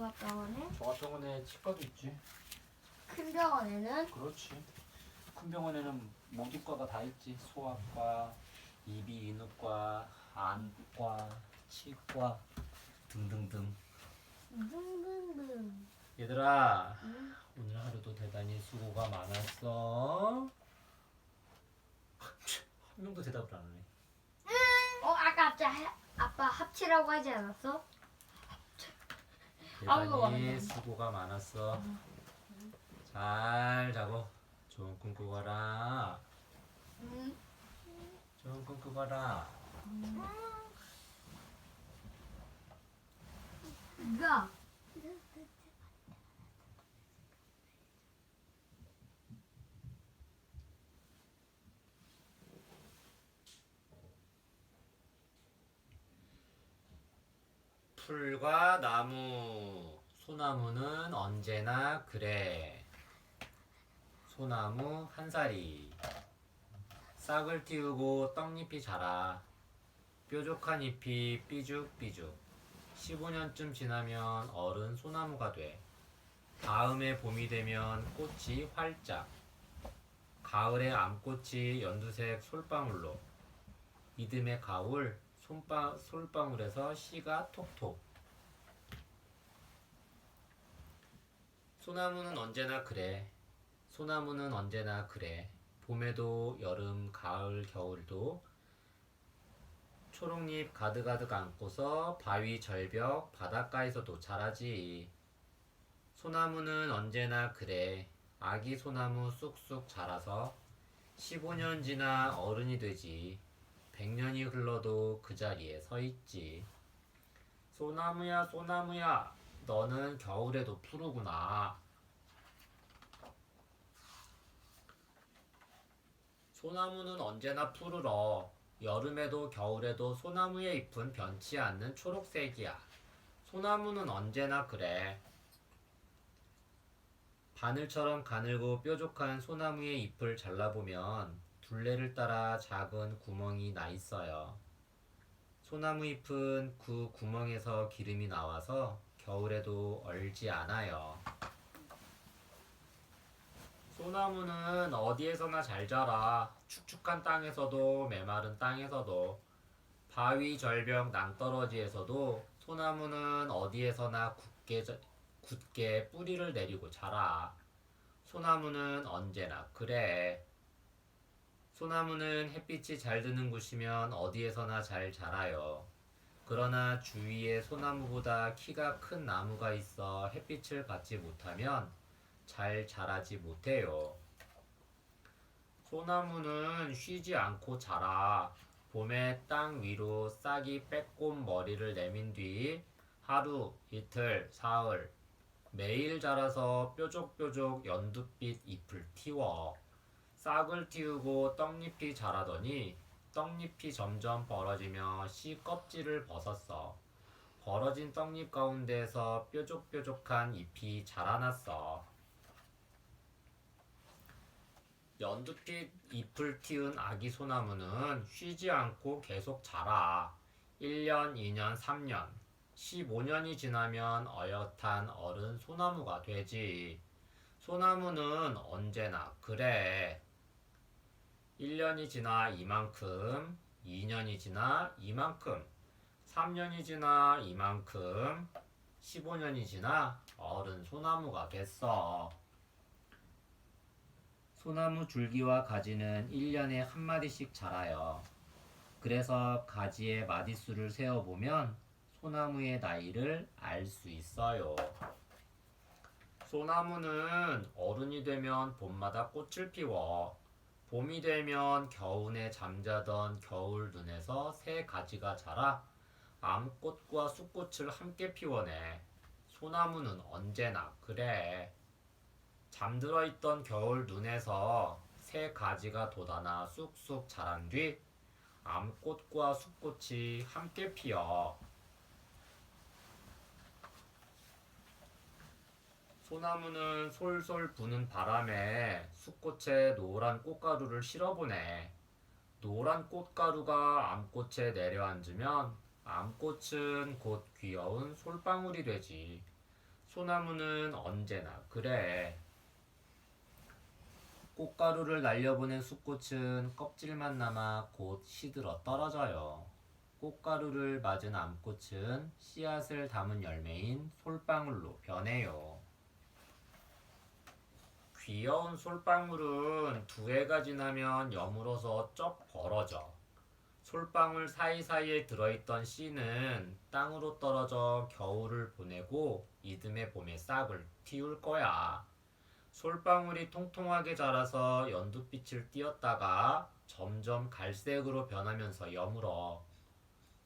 종합병원에? 종합병원에 치과도 있지. 큰 병원에는? 그렇지. 큰 병원에는 모든 과가 다 있지. 소아과, 이비인후과, 안과, 치과 등등등. 등등등. 얘들아, 응? 오늘 하루도 대단히 수고가 많았어. 한 명도 대답을 안 하네. 아까 아빠 합치라고 하지 않았어? 대단히 수고가 많았어. 잘 자고 좋은 꿈 꾸거라. 응. 좋은 꿈 꾸거라. 야. 풀과 나무. 소나무는 언제나 그래. 소나무 한 살이 싹을 틔우고 떡잎이 자라. 뾰족한 잎이 삐죽삐죽. 15년쯤 지나면 어른 소나무가 돼. 다음에 봄이 되면 꽃이 활짝. 가을에 암꽃이 연두색 솔방울로. 이듬해 가을 솔방울에서 씨가 톡톡. 소나무는 언제나 그래. 소나무는 언제나 그래. 봄에도 여름, 가을, 겨울도 초록잎 가득가득 안고서 바위, 절벽, 바닷가에서도 자라지. 소나무는 언제나 그래. 아기 소나무 쑥쑥 자라서 15년 지나 어른이 되지. 100년이 흘러도 그 자리에 서 있지. 소나무야, 소나무야, 너는 겨울에도 푸르구나. 소나무는 언제나 푸르러. 여름에도 겨울에도 소나무의 잎은 변치 않는 초록색이야. 소나무는 언제나 그래. 바늘처럼 가늘고 뾰족한 소나무의 잎을 잘라보면 둘레를 따라 작은 구멍이 나 있어요. 소나무 잎은 그 구멍에서 기름이 나와서 겨울에도 얼지 않아요. 소나무는 어디에서나 잘 자라. 축축한 땅에서도 메마른 땅에서도 바위, 절벽, 낭떠러지에서도 소나무는 어디에서나 굳게 뿌리를 내리고 자라. 소나무는 언제나 그래. 소나무는 햇빛이 잘 드는 곳이면 어디에서나 잘 자라요. 그러나 주위에 소나무보다 키가 큰 나무가 있어 햇빛을 받지 못하면 잘 자라지 못해요. 소나무는 쉬지 않고 자라. 봄에 땅 위로 싹이 빼꼼 머리를 내민 뒤 하루, 이틀, 사흘, 매일 자라서 뾰족뾰족 연두빛 잎을 틔워. 싹을 틔우고 떡잎이 자라더니 떡잎이 점점 벌어지며 씨 껍질을 벗었어. 벌어진 떡잎 가운데에서 뾰족뾰족한 잎이 자라났어. 연두빛 잎을 틔운 아기 소나무는 쉬지 않고 계속 자라. 1년, 2년, 3년, 15년이 지나면 어엿한 어른 소나무가 되지. 소나무는 언제나 그래. 1년이 지나 이만큼, 2년이 지나 이만큼, 3년이 지나 이만큼, 15년이 지나 어른 소나무가 됐어. 소나무 줄기와 가지는 1년에 한 마디씩 자라요. 그래서 가지의 마디수를 세어보면 소나무의 나이를 알 수 있어요. 소나무는 어른이 되면 봄마다 꽃을 피워. 봄이 되면 겨우내 잠자던 겨울 눈에서 새 가지가 자라 암꽃과 숫꽃을 함께 피워내. 소나무는 언제나 그래. 잠들어 있던 겨울 눈에서 새 가지가 돋아나 쑥쑥 자란 뒤 암꽃과 숫꽃이 함께 피어. 소나무는 솔솔 부는 바람에 숫꽃에 노란 꽃가루를 실어보내. 노란 꽃가루가 암꽃에 내려앉으면 암꽃은 곧 귀여운 솔방울이 되지. 소나무는 언제나 그래. 꽃가루를 날려보낸 숫꽃은 껍질만 남아 곧 시들어 떨어져요. 꽃가루를 맞은 암꽃은 씨앗을 담은 열매인 솔방울로 변해요. 귀여운 솔방울은 두해가 지나면 여물어서 쩍 벌어져. 솔방울 사이사이에 들어있던 씨는 땅으로 떨어져 겨울을 보내고 이듬해 봄에 싹을 틔울 거야. 솔방울이 통통하게 자라서 연두빛을 띄었다가 점점 갈색으로 변하면서 여물어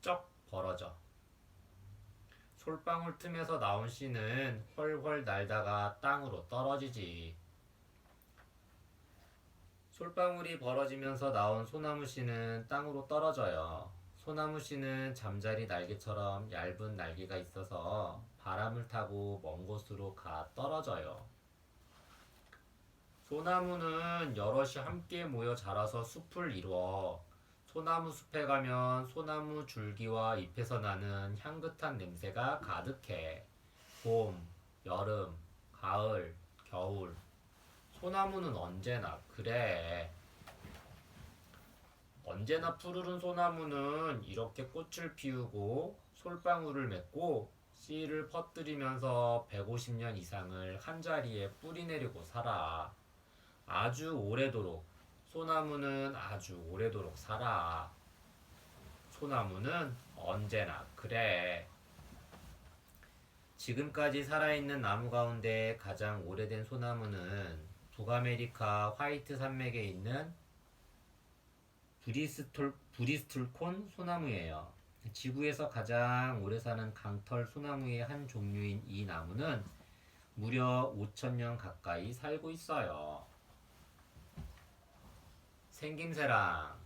쩍 벌어져. 솔방울 틈에서 나온 씨는 훨훨 날다가 땅으로 떨어지지. 솔방울이 벌어지면서 나온 소나무 씨는 땅으로 떨어져요. 소나무 씨는 잠자리 날개처럼 얇은 날개가 있어서 바람을 타고 먼 곳으로 가 떨어져요. 소나무는 여럿이 함께 모여 자라서 숲을 이루어. 소나무 숲에 가면 소나무 줄기와 잎에서 나는 향긋한 냄새가 가득해. 봄, 여름, 가을, 겨울. 소나무는 언제나 그래. 언제나 푸르른 소나무는 이렇게 꽃을 피우고 솔방울을 맺고 씨를 퍼뜨리면서 150년 이상을 한자리에 뿌리내리고 살아. 아주 오래도록. 소나무는 아주 오래도록 살아. 소나무는 언제나 그래. 지금까지 살아있는 나무 가운데 가장 오래된 소나무는 북아메리카 화이트 산맥에 있는 브리스톨콘 소나무예요. 지구에서 가장 오래 사는 강털 소나무의 한 종류인 이 나무는 무려 5,000년 가까이 살고 있어요. 생김새랑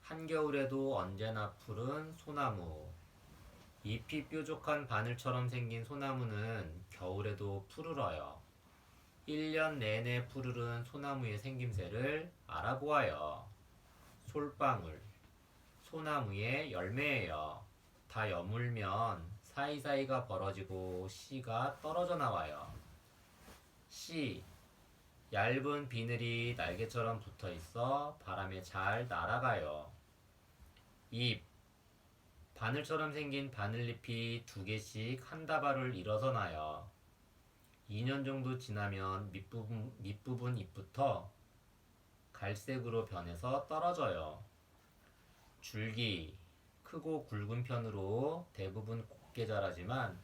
한겨울에도 언제나 푸른 소나무. 잎이 뾰족한 바늘처럼 생긴 소나무는 겨울에도 푸르러요. 1년 내내 푸르른 소나무의 생김새를 알아보아요. 솔방울, 소나무의 열매예요. 다 여물면 사이사이가 벌어지고 씨가 떨어져 나와요. 씨, 얇은 비늘이 날개처럼 붙어 있어 바람에 잘 날아가요. 잎, 바늘처럼 생긴 바늘잎이 2개씩 한 다발을 일어서 나요. 2년 정도 지나면 밑부분 잎부터 갈색으로 변해서 떨어져요. 줄기, 크고 굵은 편으로 대부분 곱게 자라지만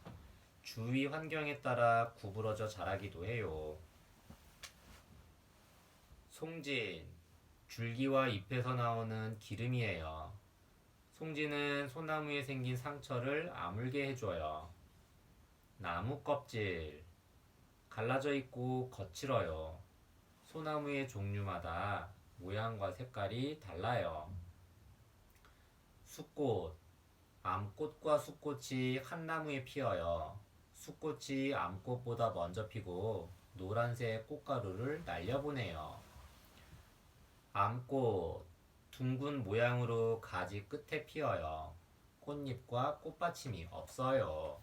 주위 환경에 따라 구부러져 자라기도 해요. 송진, 줄기와 잎에서 나오는 기름이에요. 송진은 소나무에 생긴 상처를 아물게 해줘요. 나무 껍질, 갈라져 있고 거칠어요. 소나무의 종류마다 모양과 색깔이 달라요. 숫꽃, 암꽃과 숫꽃이 한 나무에 피어요. 숫꽃이 암꽃보다 먼저 피고 노란색 꽃가루를 날려보내요. 암꽃, 둥근 모양으로 가지 끝에 피어요. 꽃잎과 꽃받침이 없어요.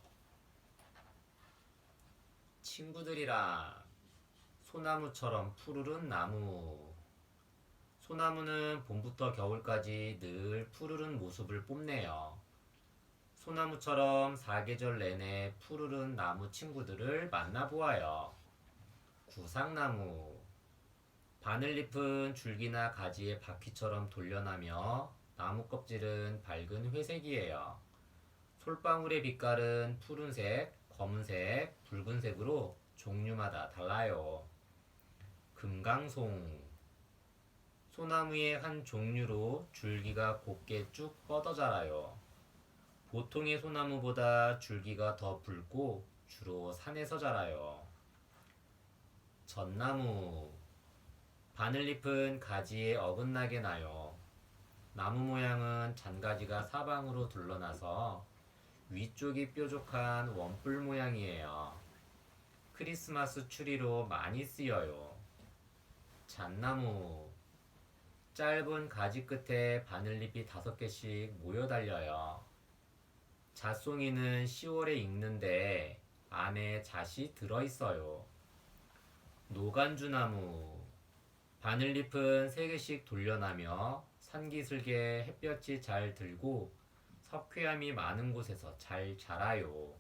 친구들이랑 소나무처럼 푸르른 나무. 소나무는 봄부터 겨울까지 늘 푸르른 모습을 뽐내요. 소나무처럼 사계절 내내 푸르른 나무 친구들을 만나보아요. 구상나무. 바늘잎은 줄기나 가지의 바퀴처럼 돌려나며 나무 껍질은 밝은 회색이에요. 솔방울의 빛깔은 푸른색, 검은색, 붉은색으로 종류마다 달라요. 금강송. 소나무의 한 종류로 줄기가 곱게 쭉 뻗어 자라요. 보통의 소나무보다 줄기가 더 붉고 주로 산에서 자라요. 전나무. 바늘잎은 가지에 어긋나게 나요. 나무 모양은 잔가지가 사방으로 둘러나서 위쪽이 뾰족한 원뿔 모양이에요. 크리스마스 추리로 많이 쓰여요. 잣나무. 짧은 가지 끝에 바늘잎이 5개씩 모여 달려요. 잣송이는 10월에 익는데 안에 잣이 들어있어요. 노간주나무. 바늘잎은 3개씩 돌려나며 산기슭에 햇볕이 잘 들고 석회암이 많은 곳에서 잘 자라요.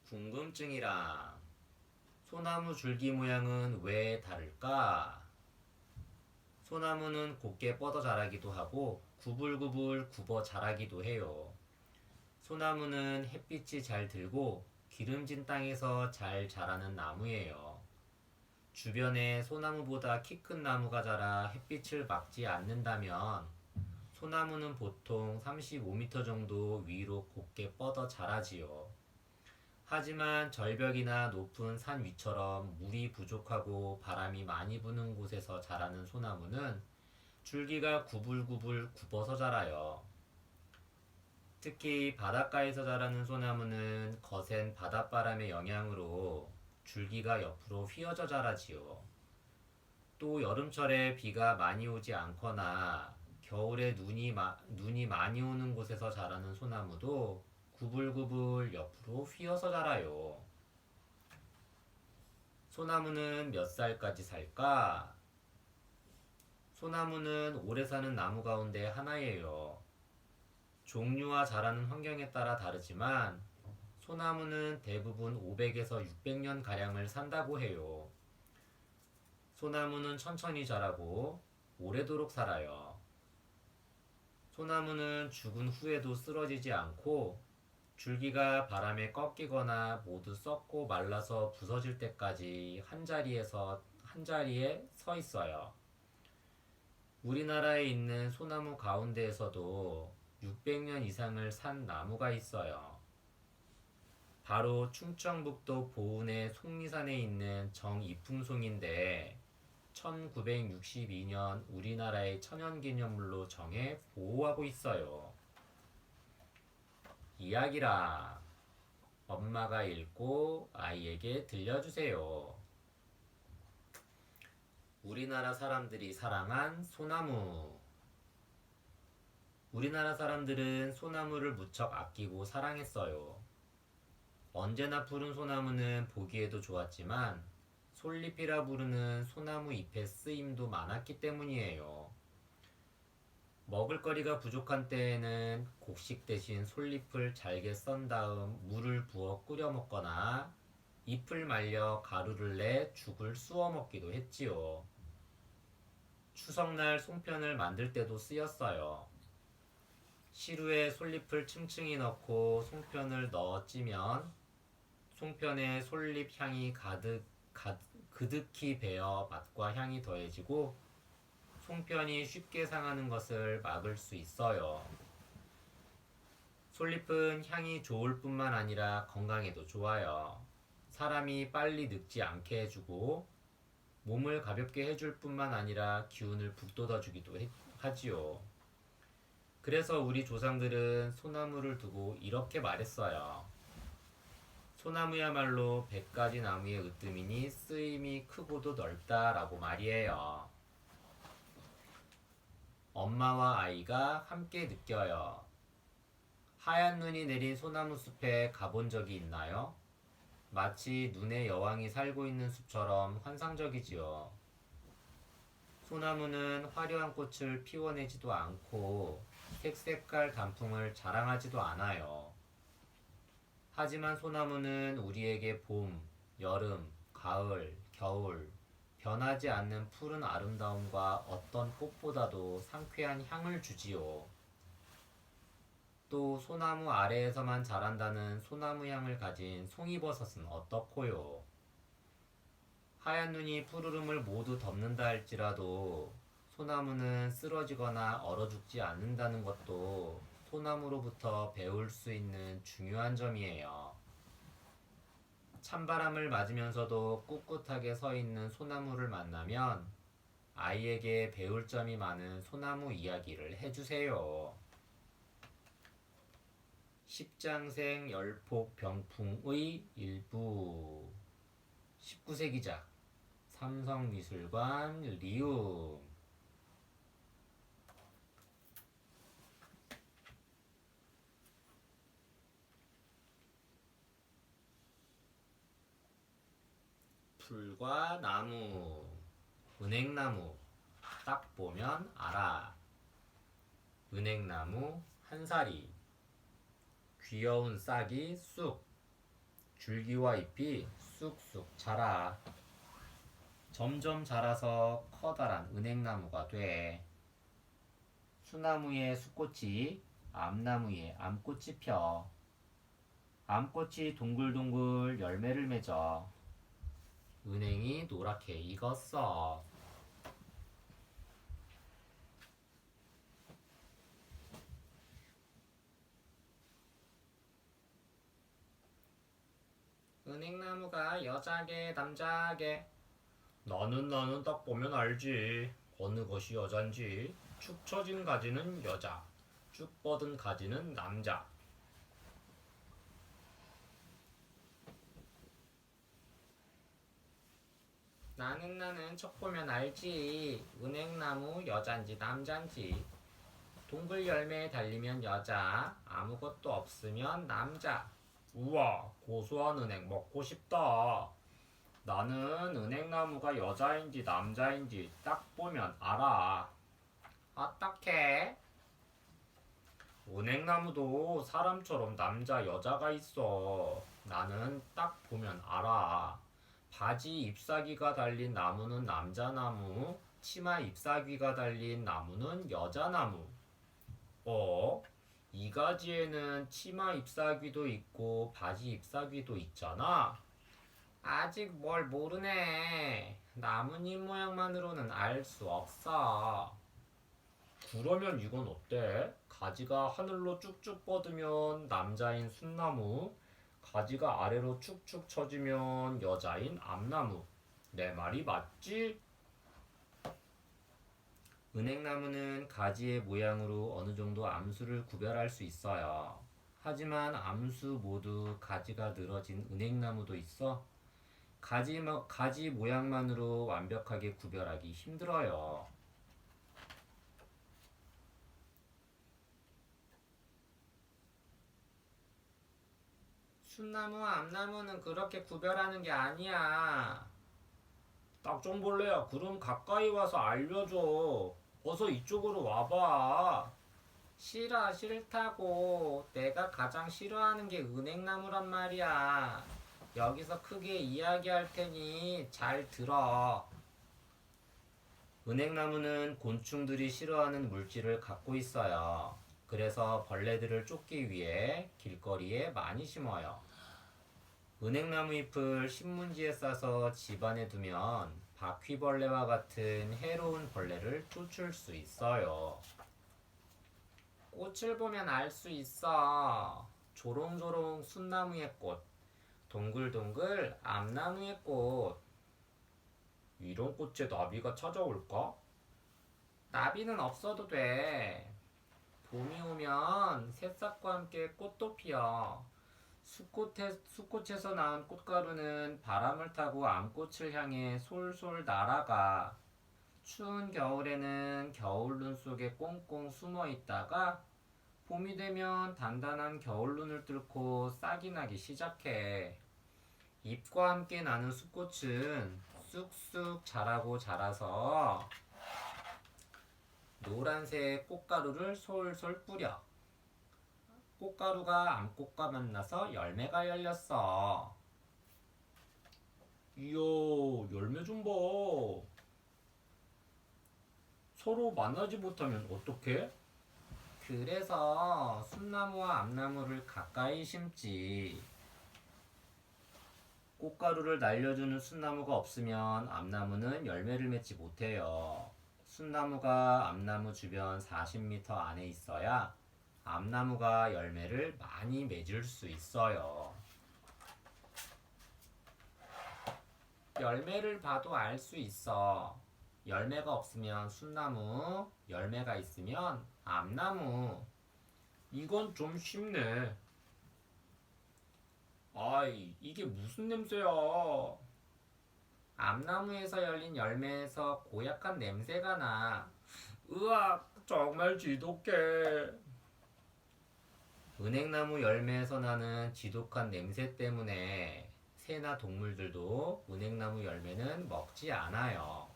궁금증이랑 소나무 줄기 모양은 왜 다를까? 소나무는 곱게 뻗어 자라기도 하고 구불구불 굽어 자라기도 해요. 소나무는 햇빛이 잘 들고 기름진 땅에서 잘 자라는 나무예요. 주변에 소나무보다 키 큰 나무가 자라 햇빛을 막지 않는다면 소나무는 보통 35m 정도 위로 곱게 뻗어 자라지요. 하지만 절벽이나 높은 산 위처럼 물이 부족하고 바람이 많이 부는 곳에서 자라는 소나무는 줄기가 구불구불 굽어서 자라요. 특히 바닷가에서 자라는 소나무는 거센 바닷바람의 영향으로 줄기가 옆으로 휘어져 자라지요. 또 여름철에 비가 많이 오지 않거나 겨울에 눈이 많이 오는 곳에서 자라는 소나무도 구불구불 옆으로 휘어서 자라요. 소나무는 몇 살까지 살까? 소나무는 오래 사는 나무 가운데 하나예요. 종류와 자라는 환경에 따라 다르지만 소나무는 대부분 500에서 600년 가량을 산다고 해요. 소나무는 천천히 자라고 오래도록 살아요. 소나무는 죽은 후에도 쓰러지지 않고 줄기가 바람에 꺾이거나 모두 썩고 말라서 부서질 때까지 한 자리에 서 있어요. 우리나라에 있는 소나무 가운데에서도 600년 이상을 산 나무가 있어요. 바로 충청북도 보은의 속리산에 있는 정이풍송인데 1962년 우리나라의 천연기념물로 정해 보호하고 있어요. 이야기라. 엄마가 읽고 아이에게 들려주세요. 우리나라 사람들이 사랑한 소나무. 우리나라 사람들은 소나무를 무척 아끼고 사랑했어요. 언제나 푸른 소나무는 보기에도 좋았지만 솔잎이라 부르는 소나무 잎의 쓰임도 많았기 때문이에요. 먹을거리가 부족한 때에는 곡식 대신 솔잎을 잘게 썬 다음 물을 부어 끓여 먹거나 잎을 말려 가루를 내 죽을 쑤어 먹기도 했지요. 추석날 송편을 만들 때도 쓰였어요. 시루에 솔잎을 층층이 넣고 송편을 넣어 찌면 송편에 솔잎 향이 그득히 배어 맛과 향이 더해지고 송편이 쉽게 상하는 것을 막을 수 있어요. 솔잎은 향이 좋을 뿐만 아니라 건강에도 좋아요. 사람이 빨리 늙지 않게 해주고 몸을 가볍게 해줄 뿐만 아니라 기운을 북돋아주기도 하지요. 그래서 우리 조상들은 소나무를 두고 이렇게 말했어요. 소나무야말로 100가지 나무의 으뜸이니 쓰임이 크고도 넓다라고 말이에요. 엄마와 아이가 함께 느껴요. 하얀 눈이 내린 소나무 숲에 가본 적이 있나요? 마치 눈의 여왕이 살고 있는 숲처럼 환상적이지요. 소나무는 화려한 꽃을 피워내지도 않고 색색깔 단풍을 자랑하지도 않아요. 하지만 소나무는 우리에게 봄, 여름, 가을, 겨울, 변하지 않는 푸른 아름다움과 어떤 꽃보다도 상쾌한 향을 주지요. 또 소나무 아래에서만 자란다는 소나무 향을 가진 송이버섯은 어떻고요? 하얀 눈이 푸르름을 모두 덮는다 할지라도 소나무는 쓰러지거나 얼어 죽지 않는다는 것도 소나무로부터 배울 수 있는 중요한 점이에요. 찬바람을 맞으면서도 꿋꿋하게 서 있는 소나무를 만나면 아이에게 배울 점이 많은 소나무 이야기를 해주세요. 십장생 열폭병풍의 일부 19세기작 삼성미술관 리움. 풀과 나무, 은행나무 딱 보면 알아. 은행나무 한 사리, 귀여운 싹이 쑥, 줄기와 잎이 쑥쑥 자라. 점점 자라서 커다란 은행나무가 돼. 수나무에 수꽃이, 암나무에 암꽃이 펴. 암꽃이 동글동글 열매를 맺어. 은행이 노랗게 익었어. 은행나무가 여자게 남자게. 나는 딱 보면 알지. 어느 것이 여잔지. 축 처진 가지는 여자, 쭉 뻗은 가지는 남자. 나는 척 보면 알지. 은행나무 여잔지 남잔지. 동글 열매에 달리면 여자, 아무것도 없으면 남자. 우와, 고소한 은행 먹고 싶다. 나는 은행나무가 여자인지 남자인지 딱 보면 알아. 어떡해? 은행나무도 사람처럼 남자 여자가 있어. 나는 딱 보면 알아. 바지 잎사귀가 달린 나무는 남자나무, 치마 잎사귀가 달린 나무는 여자나무. 이 가지에는 치마 잎사귀도 있고 바지 잎사귀도 있잖아. 아직 뭘 모르네. 나뭇잎 모양만으로는 알 수 없어. 그러면 이건 어때? 가지가 하늘로 쭉쭉 뻗으면 남자인 순나무, 가지가 아래로 축축 처지면 여자인 암나무. 내 말이 맞지? 은행나무는 가지의 모양으로 어느 정도 암수를 구별할 수 있어요. 하지만 암수 모두 가지가 늘어진 은행나무도 있어. 가지 모양만으로 완벽하게 구별하기 힘들어요. 순나무, 암나무는 그렇게 구별하는 게 아니야. 딱 좀 볼래야. 그럼 가까이 와서 알려줘. 어서 이쪽으로 와봐. 싫다고. 내가 가장 싫어하는 게 은행나무란 말이야. 여기서 크게 이야기할 테니 잘 들어. 은행나무는 곤충들이 싫어하는 물질을 갖고 있어요. 그래서 벌레들을 쫓기 위해 길거리에 많이 심어요. 은행나무 잎을 신문지에 싸서 집안에 두면 바퀴벌레와 같은 해로운 벌레를 쫓을 수 있어요. 꽃을 보면 알 수 있어. 조롱조롱 순나무의 꽃, 동글동글 암나무의 꽃. 이런 꽃에 나비가 찾아올까? 나비는 없어도 돼. 봄이 오면 새싹과 함께 꽃도 피어. 수꽃에서 나온 꽃가루는 바람을 타고 암꽃을 향해 솔솔 날아가. 추운 겨울에는 겨울눈 속에 꽁꽁 숨어 있다가 봄이 되면 단단한 겨울눈을 뚫고 싹이 나기 시작해. 잎과 함께 나는 수꽃은 쑥쑥 자라고 자라서 노란색 꽃가루를 솔솔 뿌려. 꽃가루가 암꽃과 만나서 열매가 열렸어. 이야, 열매 좀 봐. 서로 만나지 못하면 어떡해? 그래서 순나무와 암나무를 가까이 심지. 꽃가루를 날려주는 순나무가 없으면 암나무는 열매를 맺지 못해요. 순나무가 암나무 주변 40m 안에 있어야 암나무가 열매를 많이 맺을 수 있어요. 열매를 봐도 알 수 있어. 열매가 없으면 순나무, 열매가 있으면 암나무. 이건 좀 쉽네. 아이, 이게 무슨 냄새야? 암나무에서 열린 열매에서 고약한 냄새가 나. 으악, 정말 지독해. 은행나무 열매에서 나는 지독한 냄새 때문에 새나 동물들도 은행나무 열매는 먹지 않아요.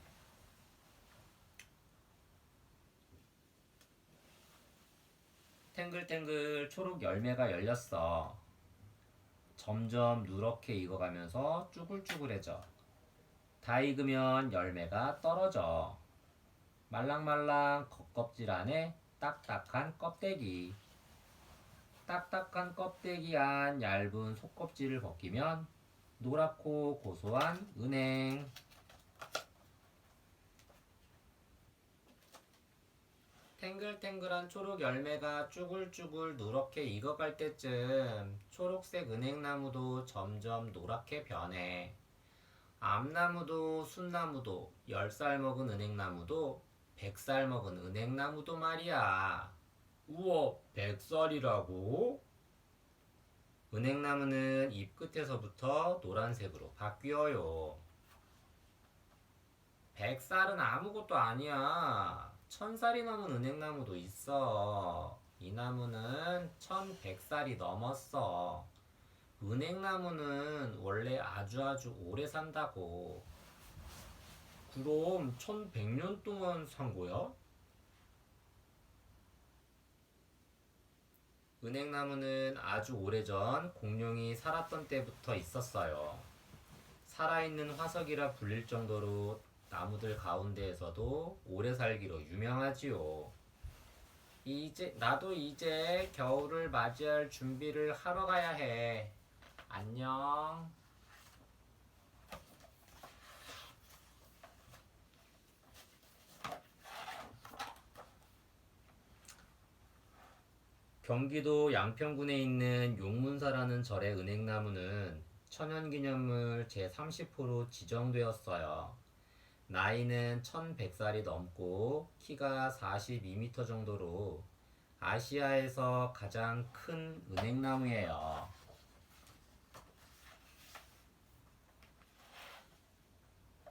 탱글탱글 초록 열매가 열렸어. 점점 누렇게 익어가면서 쭈글쭈글해져. 다 익으면 열매가 떨어져. 말랑말랑 겉껍질 안에 딱딱한 껍데기. 딱딱한 껍데기 안 얇은 속껍질을 벗기면 노랗고 고소한 은행. 탱글탱글한 초록 열매가 쭈글쭈글 누렇게 익어갈 때쯤 초록색 은행나무도 점점 노랗게 변해. 암나무도 순나무도 10살 먹은 은행나무도 100살 먹은 은행나무도 말이야. 우와, 100살이라고? 은행나무는 잎 끝에서부터 노란색으로 바뀌어요. 100살은 아무것도 아니야. 1000살이 넘은 은행나무도 있어. 이 나무는 1100살이 넘었어. 은행나무는 원래 아주 오래 산다고. 그럼 1100년 동안 산 거야? 은행나무는 아주 오래전 공룡이 살았던 때부터 있었어요. 살아있는 화석이라 불릴 정도로 나무들 가운데에서도 오래 살기로 유명하지요. 나도 이제 겨울을 맞이할 준비를 하러 가야 해. 안녕. 경기도 양평군에 있는 용문사라는 절의 은행나무는 천연기념물 제30호로 지정되었어요. 나이는 1100살이 넘고 키가 42m 정도로 아시아에서 가장 큰 은행나무예요.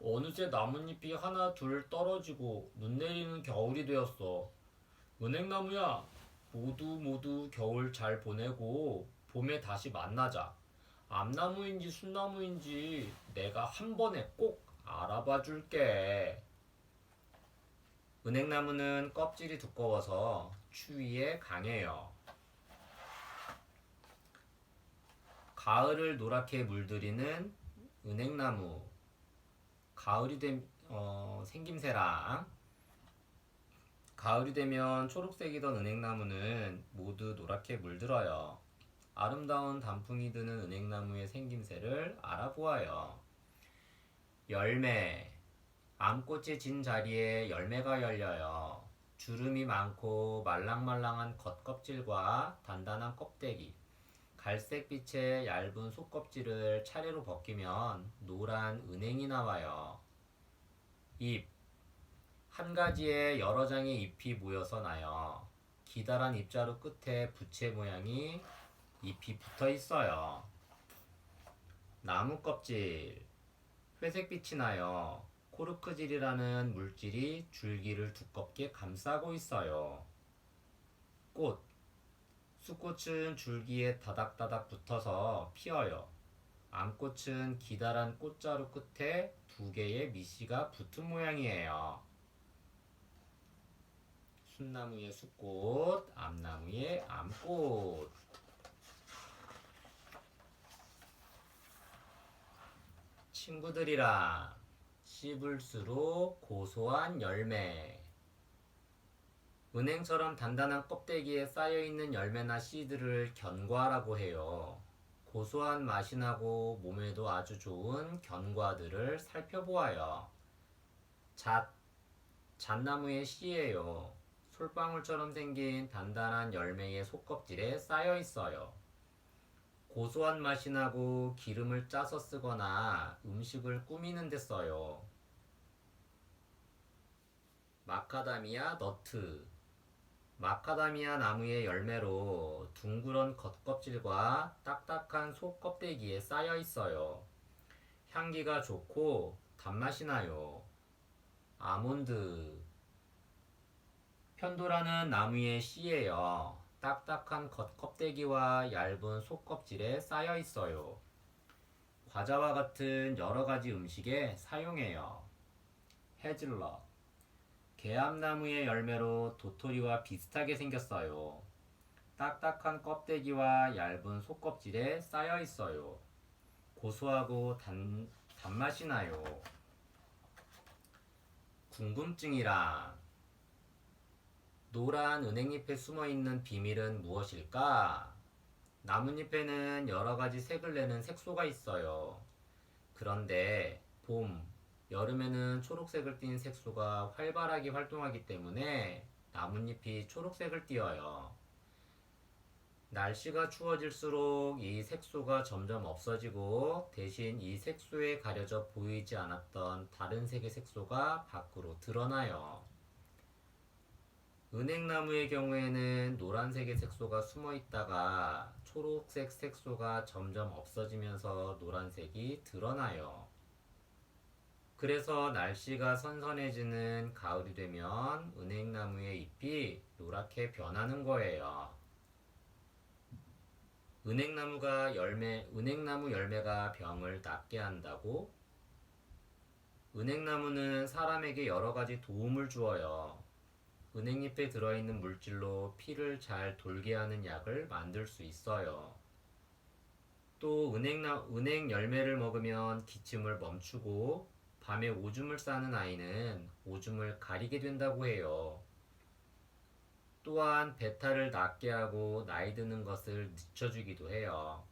어느새 나뭇잎이 하나 둘 떨어지고 눈 내리는 겨울이 되었어. 은행나무야, 모두 겨울 잘 보내고 봄에 다시 만나자. 암나무인지 순나무인지 내가 한 번에 꼭 알아봐 줄게. 은행나무는 껍질이 두꺼워서 추위에 강해요. 가을을 노랗게 물들이는 은행나무. 생김새랑 가을이 되면 초록색이던 은행나무는 모두 노랗게 물들어요. 아름다운 단풍이 드는 은행나무의 생김새를 알아보아요. 열매. 암꽃이 진 자리에 열매가 열려요. 주름이 많고 말랑말랑한 겉껍질과 단단한 껍데기, 갈색빛의 얇은 속껍질을 차례로 벗기면 노란 은행이 나와요. 잎. 한 가지에 여러 장의 잎이 모여서 나요. 기다란 잎자루 끝에 부채 모양이 잎이 붙어 있어요. 나무 껍질. 회색빛이 나요. 코르크질이라는 물질이 줄기를 두껍게 감싸고 있어요. 꽃. 수꽃은 줄기에 다닥다닥 붙어서 피어요. 암꽃은 기다란 꽃자루 끝에 두 개의 밑씨가 붙은 모양이에요. 순나무의 숫꽃, 암나무의 암꽃. 친구들이랑 씹을수록 고소한 열매. 은행처럼 단단한 껍데기에 쌓여있는 열매나 씨들을 견과라고 해요. 고소한 맛이 나고 몸에도 아주 좋은 견과들을 살펴보아요. 잣나무의 씨예요. 솔방울처럼 생긴 단단한 열매의 속껍질에 쌓여 있어요. 고소한 맛이 나고 기름을 짜서 쓰거나 음식을 꾸미는 데 써요. 마카다미아 너트. 마카다미아 나무의 열매로 둥그런 겉껍질과 딱딱한 속껍데기에 쌓여 있어요. 향기가 좋고 단맛이 나요. 아몬드. 편도라는 나무의 씨예요. 딱딱한 겉껍데기와 얇은 속껍질에 쌓여 있어요. 과자와 같은 여러 가지 음식에 사용해요. 헤즐넛. 개암나무의 열매로 도토리와 비슷하게 생겼어요. 딱딱한 껍데기와 얇은 속껍질에 쌓여 있어요. 고소하고 단맛이 나요. 궁금증이랑 노란 은행잎에 숨어 있는 비밀은 무엇일까? 나뭇잎에는 여러 가지 색을 내는 색소가 있어요. 그런데 봄, 여름에는 초록색을 띤 색소가 활발하게 활동하기 때문에 나뭇잎이 초록색을 띠어요. 날씨가 추워질수록 이 색소가 점점 없어지고 대신 이 색소에 가려져 보이지 않았던 다른 색의 색소가 밖으로 드러나요. 은행나무의 경우에는 노란색의 색소가 숨어 있다가 초록색 색소가 점점 없어지면서 노란색이 드러나요. 그래서 날씨가 선선해지는 가을이 되면 은행나무의 잎이 노랗게 변하는 거예요. 은행나무 열매가 병을 낫게 한다고? 은행나무는 사람에게 여러 가지 도움을 주어요. 은행잎에 들어있는 물질로 피를 잘 돌게 하는 약을 만들 수 있어요. 또 은행 열매를 먹으면 기침을 멈추고 밤에 오줌을 싸는 아이는 오줌을 가리게 된다고 해요. 또한 배탈을 낫게 하고 나이 드는 것을 늦춰주기도 해요.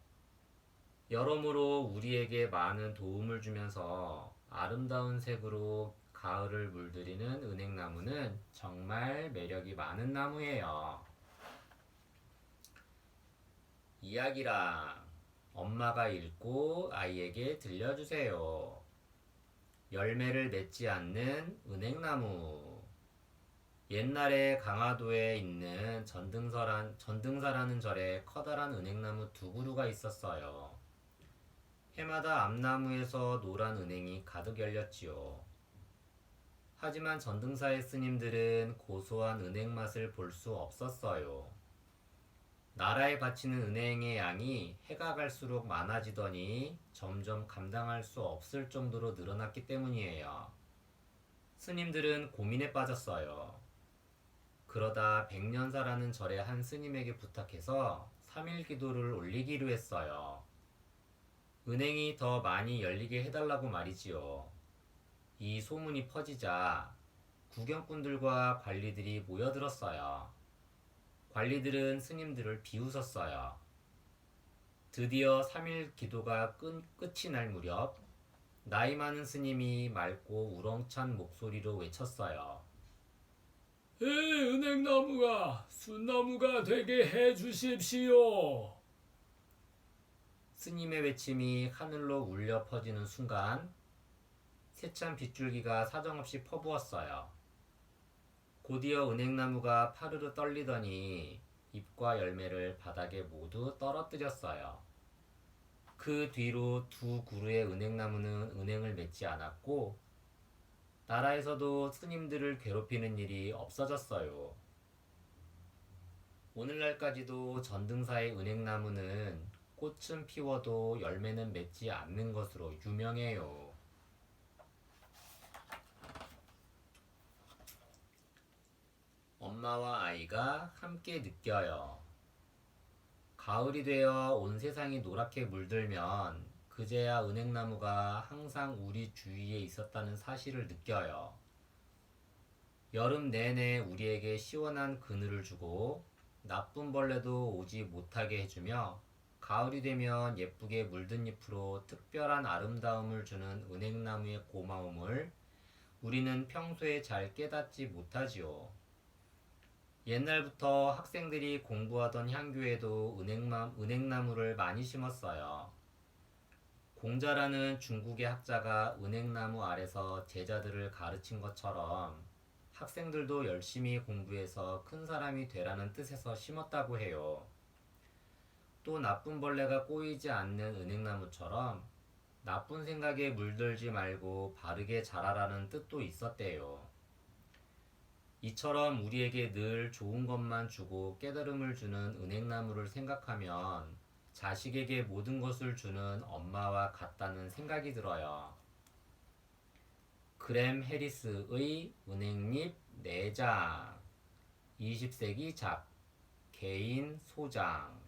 여러모로 우리에게 많은 도움을 주면서 아름다운 색으로 가을을 물들이는 은행나무는 정말 매력이 많은 나무예요. 이야기랑 엄마가 읽고 아이에게 들려주세요. 열매를 맺지 않는 은행나무. 옛날에 강화도에 있는 전등사라는 절에 커다란 은행나무 두 그루가 있었어요. 해마다 앞나무에서 노란 은행이 가득 열렸지요. 하지만 전등사의 스님들은 고소한 은행 맛을 볼 수 없었어요. 나라에 바치는 은행의 양이 해가 갈수록 많아지더니 점점 감당할 수 없을 정도로 늘어났기 때문이에요. 스님들은 고민에 빠졌어요. 그러다 백년사라는 절의 한 스님에게 부탁해서 3일 기도를 올리기로 했어요. 은행이 더 많이 열리게 해달라고 말이지요. 이 소문이 퍼지자 구경꾼들과 관리들이 모여들었어요. 관리들은 스님들을 비웃었어요. 드디어 3일 기도가 끝이 날 무렵 나이 많은 스님이 맑고 우렁찬 목소리로 외쳤어요. 이 은행나무가 순나무가 되게 해주십시오. 스님의 외침이 하늘로 울려 퍼지는 순간 세찬 빗줄기가 사정없이 퍼부었어요. 곧이어 은행나무가 파르르 떨리더니 잎과 열매를 바닥에 모두 떨어뜨렸어요. 그 뒤로 두 그루의 은행나무는 은행을 맺지 않았고 나라에서도 스님들을 괴롭히는 일이 없어졌어요. 오늘날까지도 전등사의 은행나무는 꽃은 피워도 열매는 맺지 않는 것으로 유명해요. 엄마와 아이가 함께 느껴요. 가을이 되어 온 세상이 노랗게 물들면 그제야 은행나무가 항상 우리 주위에 있었다는 사실을 느껴요. 여름 내내 우리에게 시원한 그늘을 주고 나쁜 벌레도 오지 못하게 해주며 가을이 되면 예쁘게 물든 잎으로 특별한 아름다움을 주는 은행나무의 고마움을 우리는 평소에 잘 깨닫지 못하지요. 옛날부터 학생들이 공부하던 향교에도 은행나무를 많이 심었어요. 공자라는 중국의 학자가 은행나무 아래서 제자들을 가르친 것처럼 학생들도 열심히 공부해서 큰 사람이 되라는 뜻에서 심었다고 해요. 또 나쁜 벌레가 꼬이지 않는 은행나무처럼 나쁜 생각에 물들지 말고 바르게 자라라는 뜻도 있었대요. 이처럼 우리에게 늘 좋은 것만 주고 깨달음을 주는 은행나무를 생각하면 자식에게 모든 것을 주는 엄마와 같다는 생각이 들어요. 그램 해리스의 은행잎 4장 20세기 잡 개인 소장